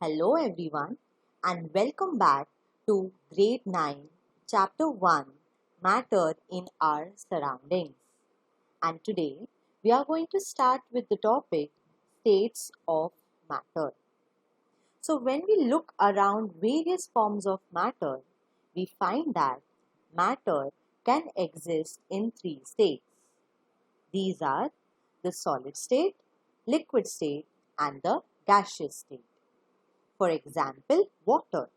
Hello everyone and welcome back to Grade 9, Chapter 1, Matter in Our Surroundings. And today we are going to start with the topic States of Matter. So when we look around various forms of matter, we find that matter can exist in three states. These are the solid state, liquid state, and the gaseous state. For example, water.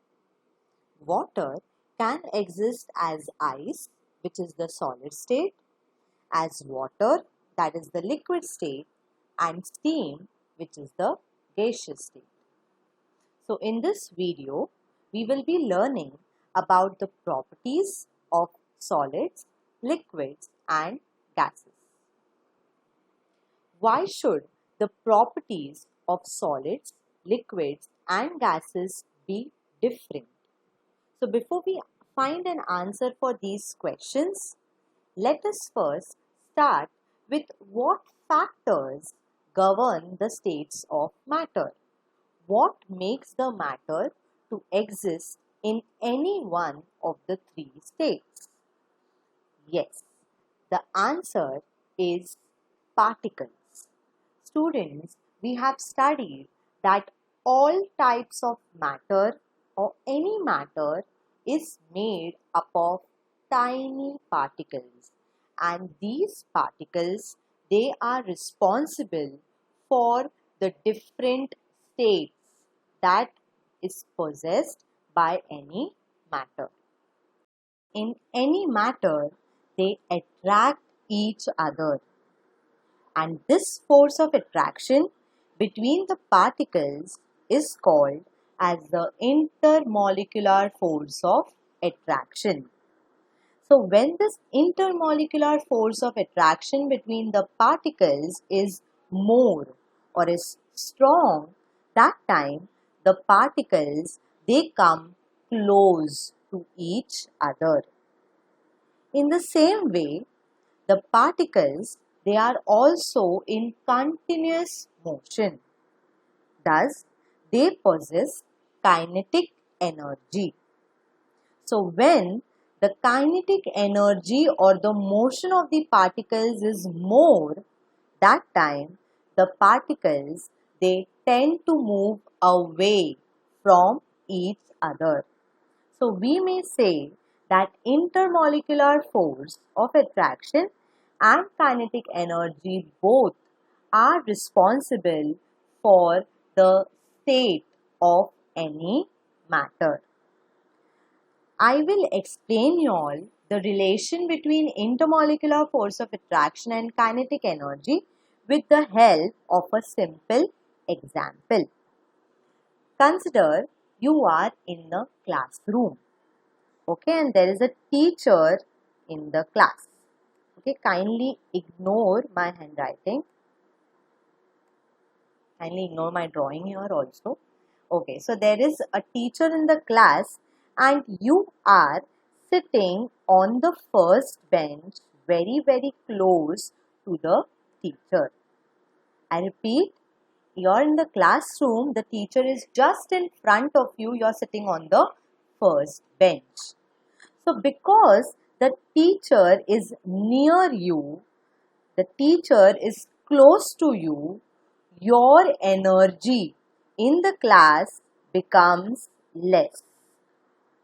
Water can exist as ice, which is the solid state, as water, that is the liquid state, and steam, which is the gaseous state. So in this video, we will be learning about the properties of solids, liquids, and gases. Why should the properties of solids, liquids, and gases be different? So before we find an answer for these questions, let us first start with what factors govern the states of matter. What makes the matter to exist in any one of the three states? Yes, the answer is particles. Students, we have studied that all types of matter or any matter is made up of tiny particles, and these particles, they are responsible for the different states that is possessed by any matter. In any matter, they attract each other, and this force of attraction between the particles is called as the intermolecular force of attraction. So when this intermolecular force of attraction between the particles is more or is strong, that time the particles, they come close to each other. In the same way, the particles, they are also in continuous motion. Thus, they possess kinetic energy. So, when the kinetic energy or the motion of the particles is more, that time the particles, they tend to move away from each other. So we may say that intermolecular force of attraction and kinetic energy both are responsible for the state of any matter. I will explain you all the relation between intermolecular force of attraction and kinetic energy with the help of a simple example. Consider you are in a classroom. Okay, and there is a teacher in the class. Okay, kindly ignore my handwriting. Kindly ignore my drawing here also. Okay, so there is a teacher in the class and you are sitting on the first bench very close to the teacher. I repeat, you are in the classroom, the teacher is just in front of you, you are sitting on the first bench. So because the teacher is near you, the teacher is close to you, your energy in the class becomes less.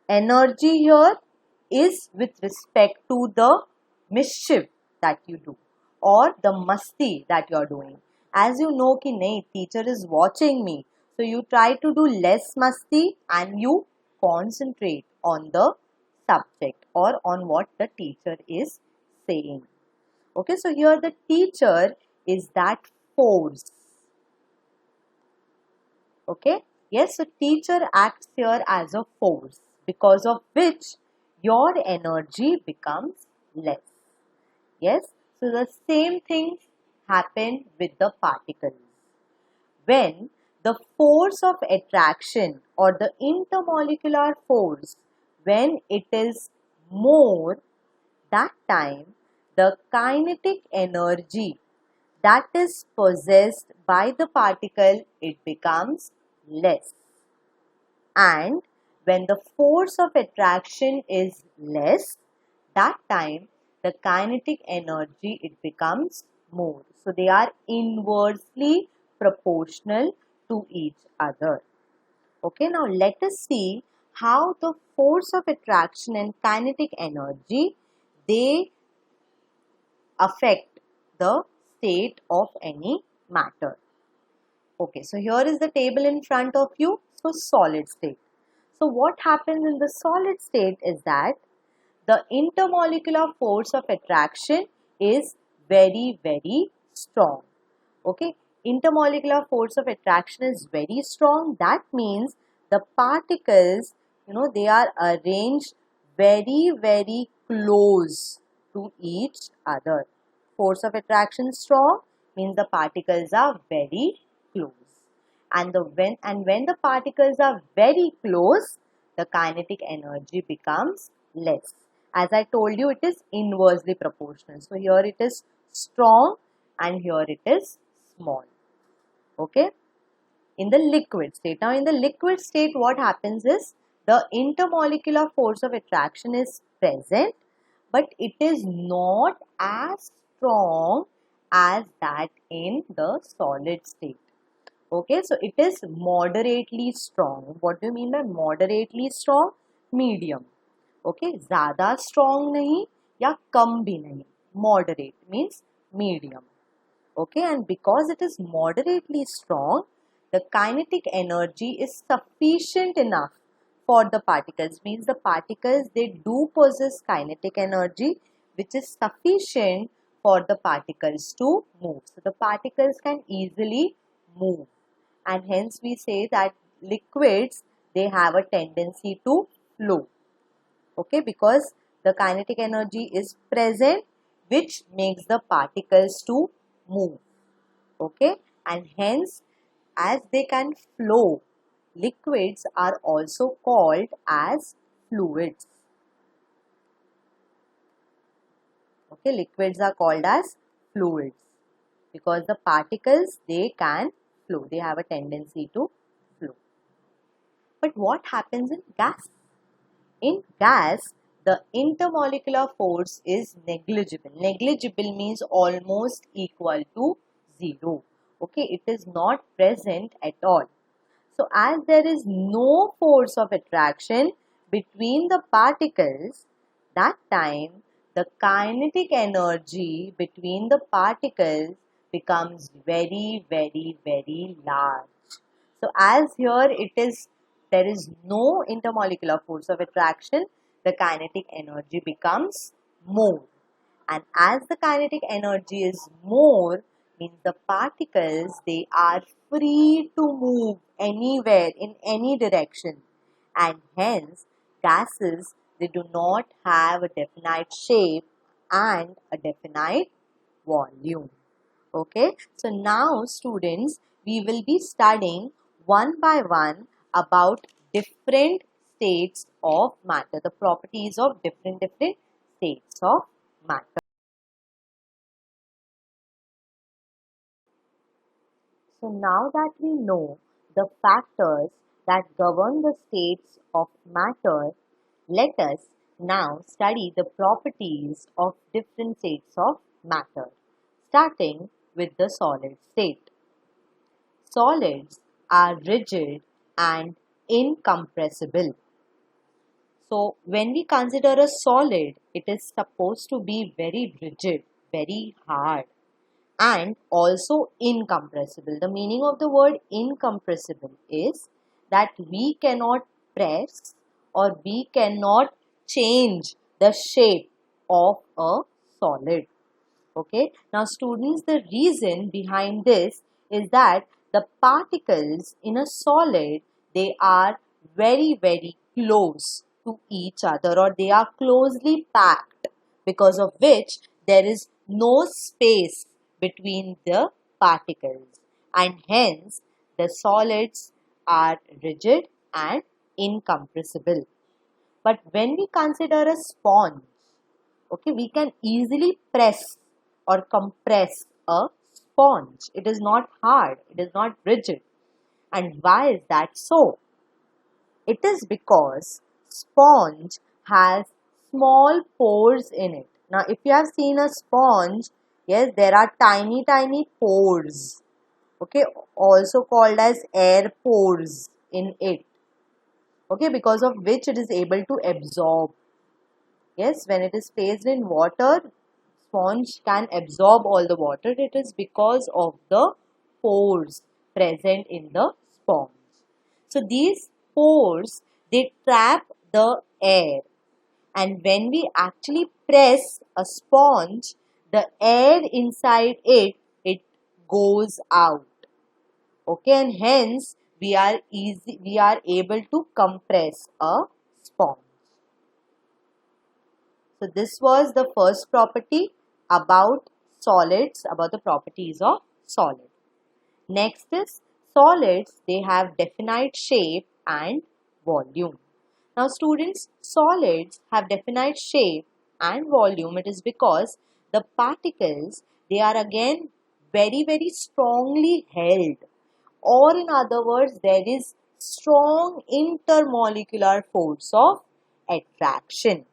Energy here is with respect to the mischief that you do or the masti that you are doing. As you know कि नहीं, teacher is watching me, so you try to do less masti and you concentrate on the subject or on what the teacher is saying. Okay, so here the teacher is that force. Okay, yes, so teacher acts here as a force because of which your energy becomes less. Yes, so the same thing happen with the particles. When the force of attraction or the intermolecular force, when it is more, that time the kinetic energy that is possessed by the particle, it becomes less. And when the force of attraction is less, that time the kinetic energy, it becomes more. So they are inversely proportional to each other. Okay, now let us see how the force of attraction and kinetic energy, they affect the state of any matter. Okay, so here is the table in front of you. So solid state. So what happens in the solid state is that the intermolecular force of attraction is very, very strong. Okay, intermolecular force of attraction is very strong. That means the particles, they are arranged very, very close to each other. Force of attraction strong means the particles are very close. And when the particles are very close, the kinetic energy becomes less. As I told you, it is inversely proportional. So here it is strong and here it is small. Okay. In the liquid state. Now in the liquid state, what happens is the intermolecular force of attraction is present, but it is not as strong as that in the solid state. Okay, so it is moderately strong. What do you mean by moderately strong? Medium. Okay, ज़्यादा strong नहीं या कम भी नहीं. Moderate means medium. Okay, and because it is moderately strong, the kinetic energy is sufficient enough for the particles. Means the particles, they do possess kinetic energy which is sufficient for the particles to move. So the particles can easily move, and hence we say that liquids, they have a tendency to flow. Okay, because the kinetic energy is present, which makes the particles to move. Okay, and hence as they can flow, liquids are also called as fluids. Okay, liquids are called as fluids because the particles, they can flow, they have a tendency to flow. But what happens in gas? In gas, the intermolecular force is negligible. Negligible means almost equal to 0. Okay, it is not present at all. So as there is no force of attraction between the particles, that time the kinetic energy between the particles becomes very, very, very large. So as here there is no intermolecular force of attraction, the kinetic energy becomes more. And as the kinetic energy is more, means the particles, they are free to move anywhere in any direction, and hence gases, they do not have a definite shape and a definite volume. Okay, so now students, we will be studying one by one about different states of matter, the properties of different states of matter. So now that we know the factors that govern the states of matter, let us now study the properties of different states of matter, starting with the solid state. Solids are rigid and incompressible. So when we consider a solid, it is supposed to be very rigid, very hard, and also incompressible. The meaning of the word incompressible is that we cannot press or we cannot change the shape of a solid. Okay, now students, the reason behind this is that the particles in a solid, they are very, very close to each other, or they are closely packed, because of which there is no space between the particles, and hence the solids are rigid and incompressible. But when we consider a sponge, okay, we can easily press or compress a sponge. It is not hard, it is not rigid. And why is that so? It is because sponge has small pores in it. Now, if you have seen a sponge, yes, there are tiny, tiny pores, okay, also called as air pores in it, okay, because of which it is able to absorb. Yes, when it is placed in water, sponge can absorb all the water. It is because of the pores present in the sponge. So these pores, they trap the air, and when we actually press a sponge, the air inside it goes out. Okay, and hence we are able to compress a sponge. So this was the first property about solids, about the properties of solid. Next is solids, they have definite shape and volume. Now students, solids have definite shape and volume. It is because the particles, they are again very strongly held, or in other words, there is strong intermolecular force of attraction.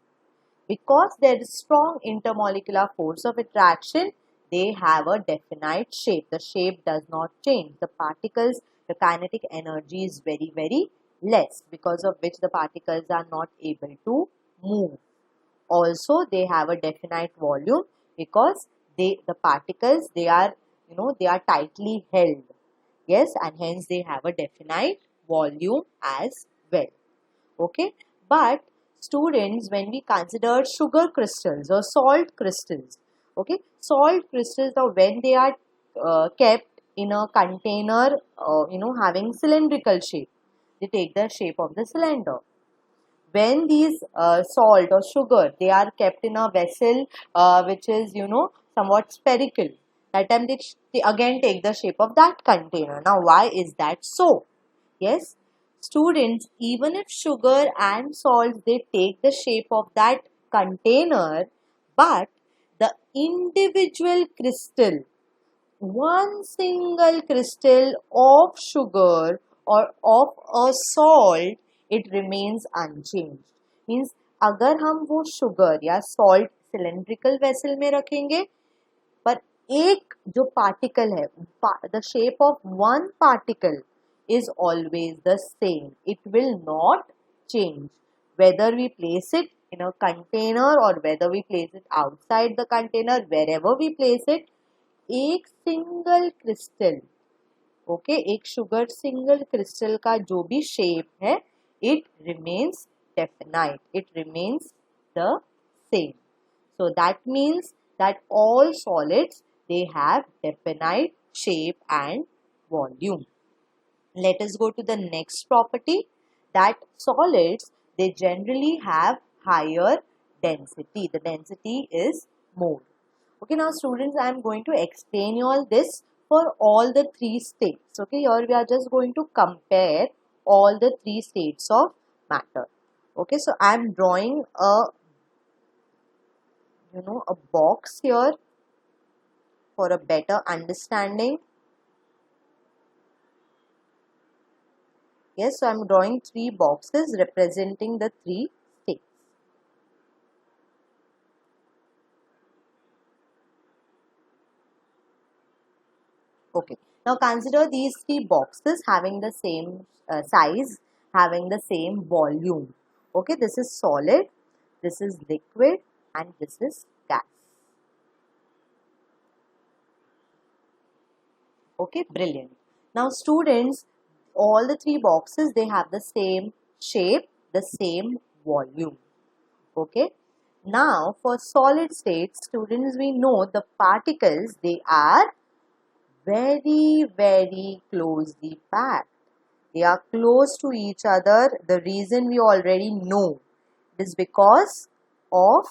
Because there is strong intermolecular force of attraction, they have a definite shape. The shape does not change. The particles, the kinetic energy is very less, because of which the particles are not able to move. Also, they have a definite volume because the particles, they are, they are tightly held. Yes, and hence they have a definite volume as well. Okay, but students, when we consider sugar crystals or salt crystals, okay, salt crystals are when they are kept in a container, having cylindrical shape. They take the shape of the cylinder. When these salt or sugar, they are kept in a vessel which is, somewhat spherical, that time they again take the shape of that container. Now why is that so? Yes, students, even if sugar and salt, they take the shape of that container, but the individual crystal, one single crystal of sugar or of a salt, it remains unchanged. Means अगर हम वो sugar या salt cylindrical vessel में रखेंगे, पर एक जो particle है, the shape of one particle is always the same. It will not change. Whether we place it in a container or whether we place it outside the container, wherever we place it, एक single crystal, okay, एक sugar single crystal का जो भी shape है, it remains definite, it remains the same. So that means that all solids, they have definite shape and volume. Let us go to the next property, that solids, they generally have higher density. The density is more. Okay, now students, I am going to explain you all this for all the three states. Okay, here we are just going to compare all the three states of matter. Okay, so I am drawing a box here for a better understanding. Yes, so I am drawing three boxes representing the three states. Okay, now consider these three boxes having the same size, having the same volume. Okay, this is solid, this is liquid, and this is gas. Okay, brilliant. Now students, all the three boxes, they have the same shape, the same volume. Okay, now for solid state, students, we know the particles, they are very closely packed. They are close to each other. The reason we already know is because of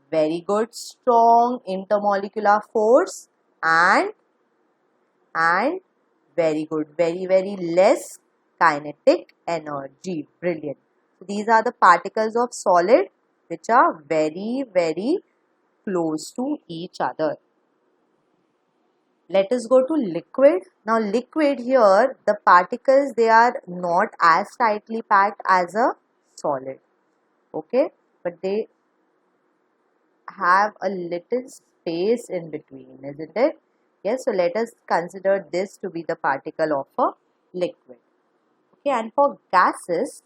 very good strong intermolecular force and very good, very less kinetic energy. Brilliant. So these are the particles of solid which are very close to each other. Let us go to liquid. Now liquid here, the particles, they are not as tightly packed as a solid. Okay, but they have a little space in between, isn't it? Yes, so let us consider this to be the particle of a liquid. Okay, and for gases,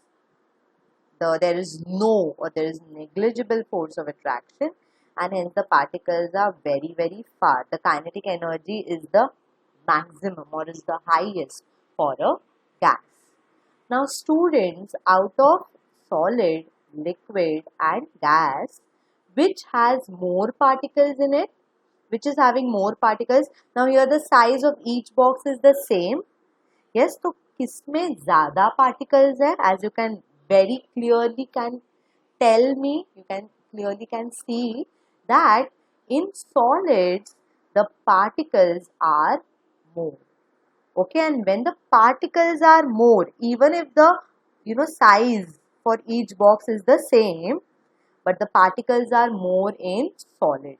there is no or there is negligible force of attraction, and hence the particles are very, very far. The kinetic energy is the maximum or is the highest for a gas. Now students, out of solid, liquid and gas, which has more particles in it? Which is having more particles? Now here the size of each box is the same. Yes, तो किसमें ज़्यादा particles है? As you can very clearly can tell me, you can clearly can see that in solids the particles are more. Okay, and when the particles are more, even if the size for each box is the same, but the particles are more in solid.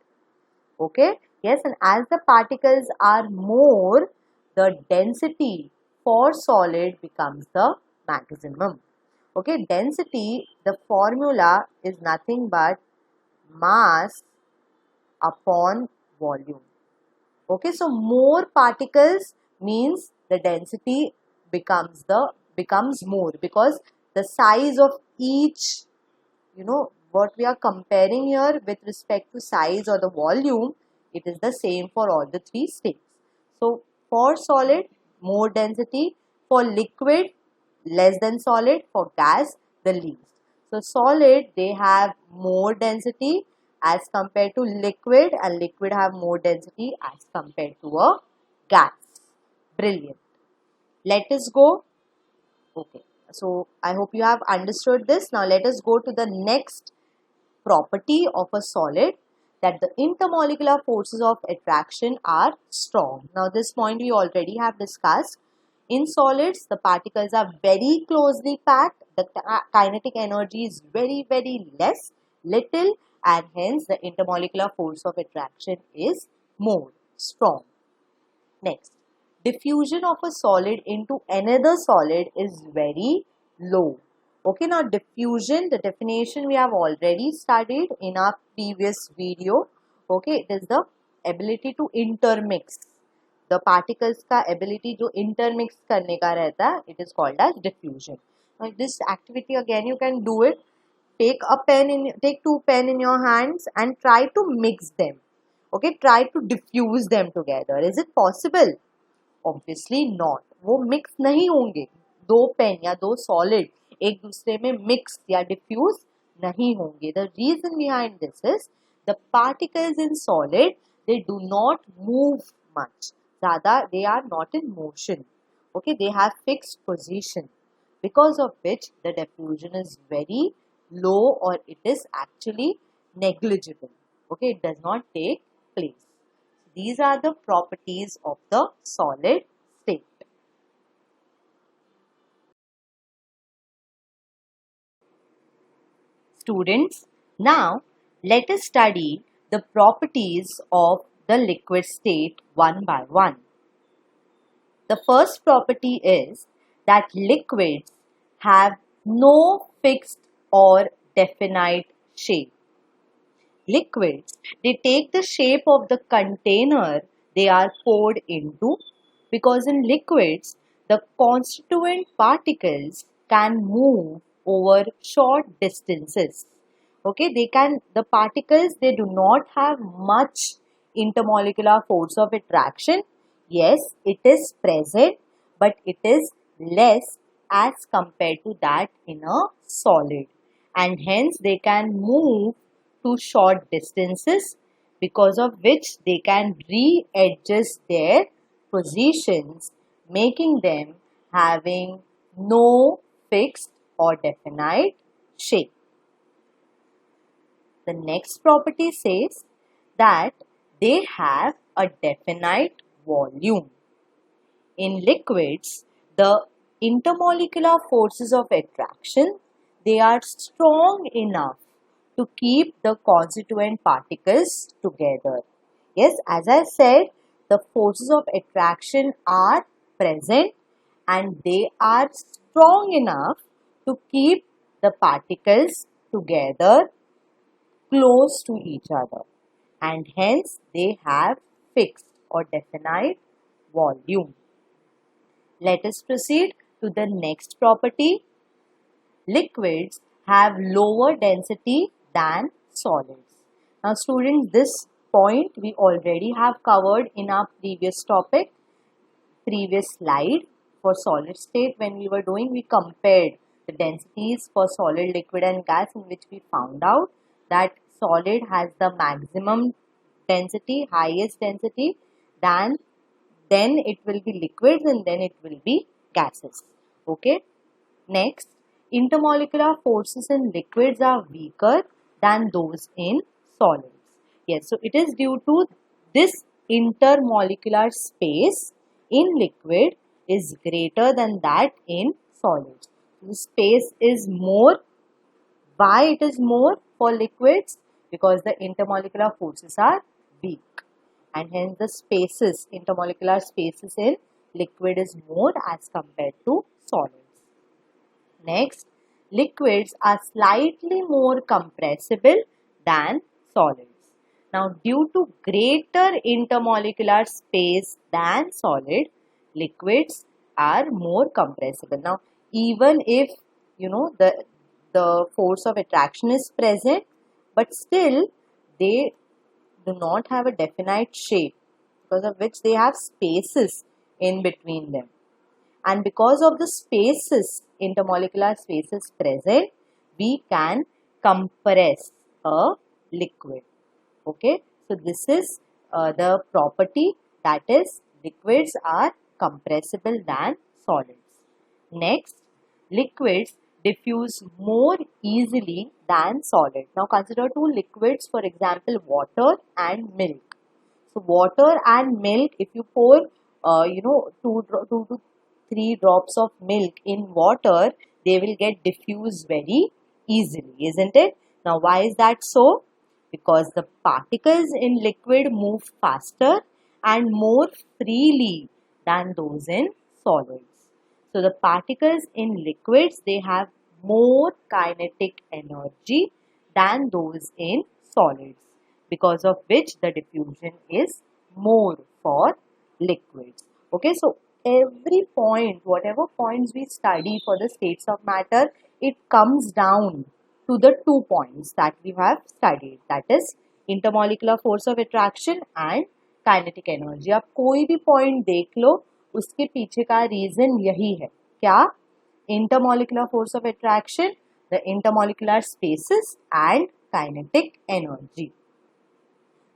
Okay, yes, and as the particles are more, the density for solid becomes the maximum. Okay, density, the formula is nothing but mass upon volume. Okay, so more particles means the density becomes more, because the size of each, what we are comparing here with respect to size or the volume, it is the same for all the three states. So for solid, more density; for liquid, less than solid; for gas, the least. So solid, they have more density as compared to liquid, and liquid have more density as compared to a gas. Brilliant. Let us go. Okay. So I hope you have understood this. Now let us go to the next property of a solid, that the intermolecular forces of attraction are strong. Now this point we already have discussed. In solids, the particles are very closely packed. The kinetic energy is very, very little, and hence the intermolecular force of attraction is more strong. Next, diffusion of a solid into another solid is very low. Okay, now diffusion, the definition we have already studied in our previous video. Okay, it is the ability to intermix. The particles का ability जो intermix करने का रहता है, it is called as diffusion. Now this activity again you can do it. Take two pen in your hands and try to mix them. Okay, try to diffuse them together. Is it possible? Obviously not. वो mix नहीं होंगे. दो pen या दो solid एक दूसरे में mix या diffuse नहीं होंगे. The reason behind this is the particles in solid, they do not move much. ज़्यादा, they are not in motion. Okay, they have fixed position, because of which the diffusion is very low, or it is actually negligible. Okay, it does not take place. These are the properties of the solid state. Students, now let us study the properties of the liquid state one by one. The first property is that liquids have no fixed or definite shape. Liquids, they take the shape of the container they are poured into, because in liquids, the constituent particles can move over short distances. Okay, the particles, they do not have much intermolecular force of attraction. Yes, it is present, but it is less as compared to that in a solid, and hence they can move to short distances, because of which they can readjust their positions, making them having no fixed or definite shape. The next property says that they have a definite volume. In liquids, the intermolecular forces of attraction, they are strong enough to keep the constituent particles together. Yes, as I said, the forces of attraction are present and they are strong enough to keep the particles together close to each other, and hence they have fixed or definite volume. Let us proceed to the next property. Liquids have lower density than solids. Now students, this point we already have covered in our previous topic, previous slide. For solid state, when we were doing, we compared the densities for solid, liquid and gas, in which we found out that solid has the maximum density, highest density, than then it will be liquids and then it will be gases. Okay. Next, intermolecular forces in liquids are weaker than those in solids. Yes, so it is due to this intermolecular space in liquid is greater than that in solids. The space is more. Why it is more for liquids? Because the intermolecular forces are weak, and hence the spaces, intermolecular spaces in liquid is more as compared to solids. Next, liquids are slightly more compressible than solids. Now, due to greater intermolecular space than solid, liquids are more compressible. Now, even if the force of attraction is present, but still they do not have a definite shape, because of which they have spaces in between them. And because of the spaces, intermolecular spaces present, we can compress a liquid. Okay, so this is the property, that is liquids are compressible than solids. Next, liquids diffuse more easily than solids. Now consider two liquids, for example water and milk. So water and milk, if you pour two to 3 drops of milk in water, they will get diffused very easily, isn't it? Now why is that so? Because the particles in liquid move faster and more freely than those in solids. So the particles in liquids, they have more kinetic energy than those in solids, because of which the diffusion is more for liquids. Okay, so every point, whatever points we study for the states of matter, it comes down to the 2 points that we have studied, that is intermolecular force of attraction and kinetic energy. आप कोई भी point देख लो, उसके पीछे का reason यही है. क्या? Intermolecular force of attraction, the intermolecular spaces and kinetic energy.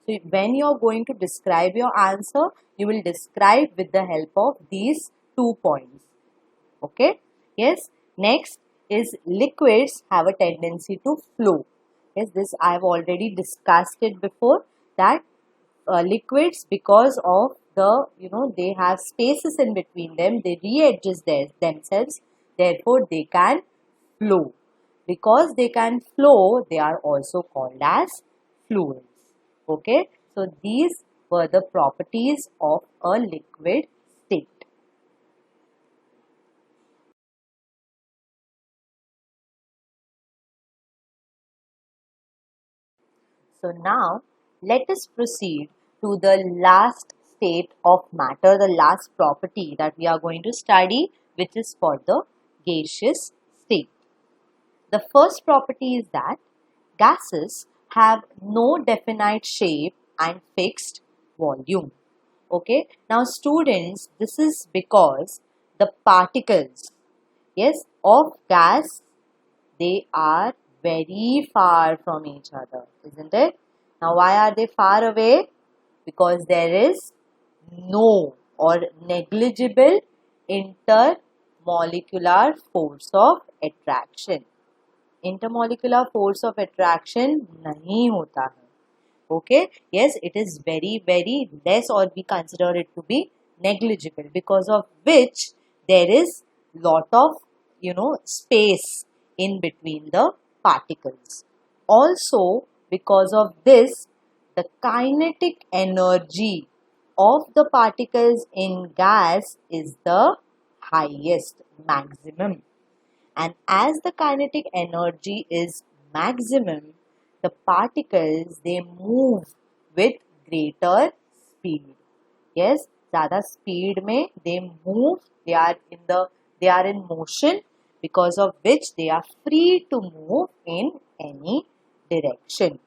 So when you are going to describe your answer, you will describe with the help of these 2 points. Okay? Yes. Next is liquids have a tendency to flow. Yes, this I have already discussed it before, that liquids, because of the they have spaces in between them, they readjust themselves, therefore they can flow. Because they can flow, they are also called as fluids. Okay, so these were the properties of a liquid state. So now let us proceed to the last state of matter, the last property that we are going to study, which is for the gaseous state. The first property is that gases have no definite shape and fixed volume. Okay, now students, this is because the particles, yes, of gas, they are very far from each other, isn't it? Now why are they far away? Because there is no or negligible intermolecular force of attraction. Intermolecular force of attraction नहीं होता है. Okay, yes, it is very less, or we consider it to be negligible, because of which there is lot of space in between the particles. Also because of this, the kinetic energy of the particles in gas is the highest, maximum. And as the kinetic energy is maximum, the particles they move with greater speed. Yes, ज़्यादा speed में they move, they are in motion, because of which they are free to move in any direction,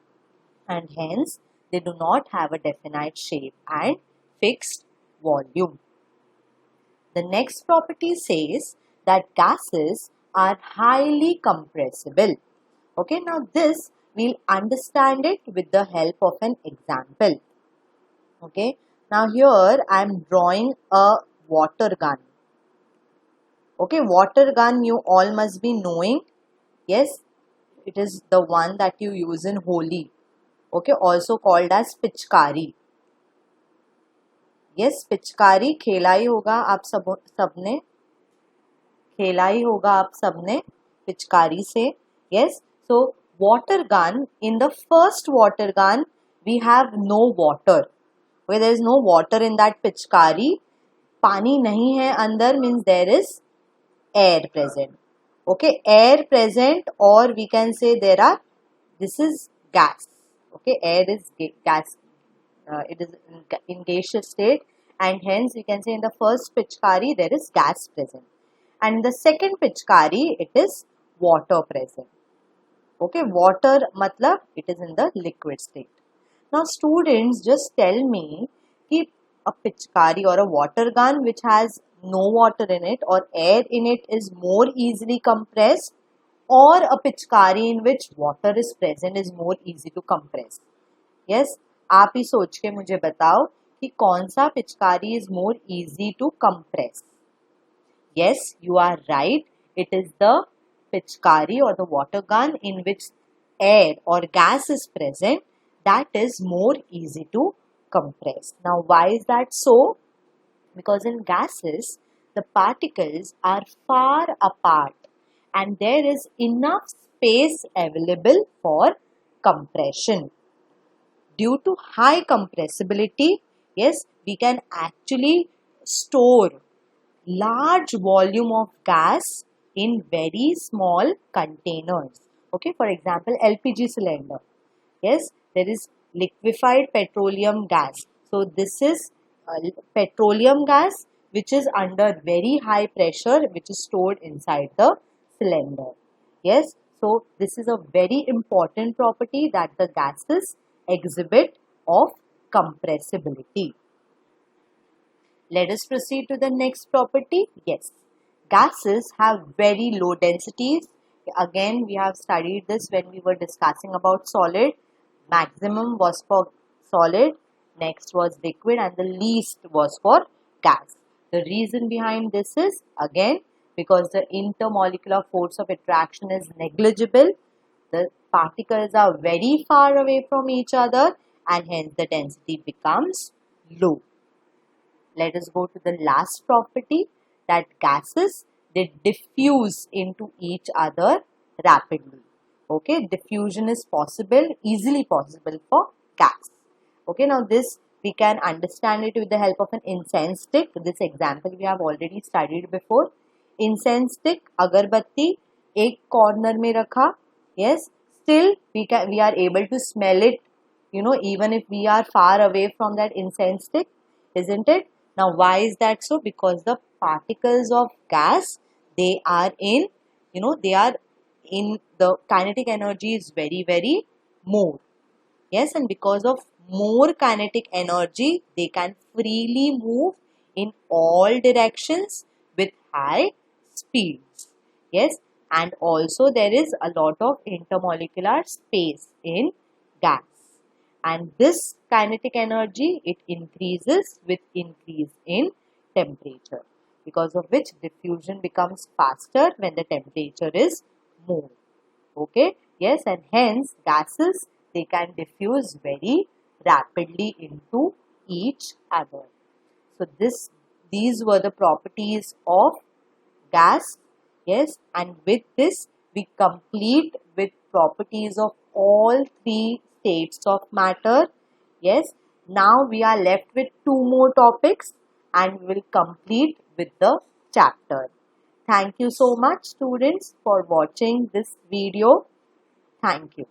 and hence they do not have a definite shape and fixed volume. The next property says that gases are highly compressible. Okay, now this we'll understand it with the help of an example. Okay, now here I am drawing a water gun. Okay, water gun you all must be knowing. Yes, it is the one that you use in Holi. Okay, also called as पिचकारी. Yes, पिचकारी खेला ही होगा आप सबने खेला ही होगा आप सबने पिचकारी से. Yes, so water gun, in the first water gun we have no water. Okay, there is no water in that पिचकारी. पानी नहीं है अंदर means there is air present. Okay, air present, or we can say this is gas. Okay, air is gas. It is in gaseous state, and hence we can say in the first pichkari there is gas present, and in the second pichkari it is water present. Okay, water matlab it is in the liquid state. Now students, just tell me if a pichkari or a water gun which has no water in it or air in it is more easily compressed, or a pichkari in which water is present is more easy to compress. Yes, आप ही सोच के मुझे बताओ कि कौन सा पिचकारी is more easy to compress. Yes, you are right. It is the pichkari or the water gun in which air or gas is present that is more easy to compress. Now, why is that so? Because in gases, the particles are far apart and there is enough space available for compression. Due to high compressibility, yes, we can actually store large volume of gas in very small containers. Okay, for example, LPG cylinder. Yes, there is liquefied petroleum gas. So this is petroleum gas which is under very high pressure, which is stored inside the cylinder. Yes, so this is a very important property that the gases exhibit of compressibility. Let us proceed to the next property. Yes, gases have very low densities. Again, we have studied this when we were discussing about solid. Maximum was for solid, next was liquid, and the least was for gas. The reason behind this is, again, because the intermolecular force of attraction is negligible. The particles are very far away from each other and hence the density becomes low. Let us go to the last property, that gases, they diffuse into each other rapidly. Okay, diffusion is possible, easily possible for gas. Okay, now this we can understand it with the help of an incense stick. This example we have already studied before. Incense stick, agarbatti, एक corner में रखा. Yes, still we are able to smell it, even if we are far away from that incense stick, isn't it? Now, why is that so? Because the particles of gas, they are in the kinetic energy is very, very more. Yes, and because of more kinetic energy, they can freely move in all directions with high speeds. Yes, and also there is a lot of intermolecular space in gas. And this kinetic energy, it increases with increase in temperature, because of which diffusion becomes faster when the temperature is more. Okay, yes, and hence gases, they can diffuse very rapidly into each other. So these were the properties of gas. Yes, and with this we complete with properties of all three states of matter. Yes, Now we are left with 2 more topics and we will complete with the chapter. Thank you so much students for watching this video. Thank you.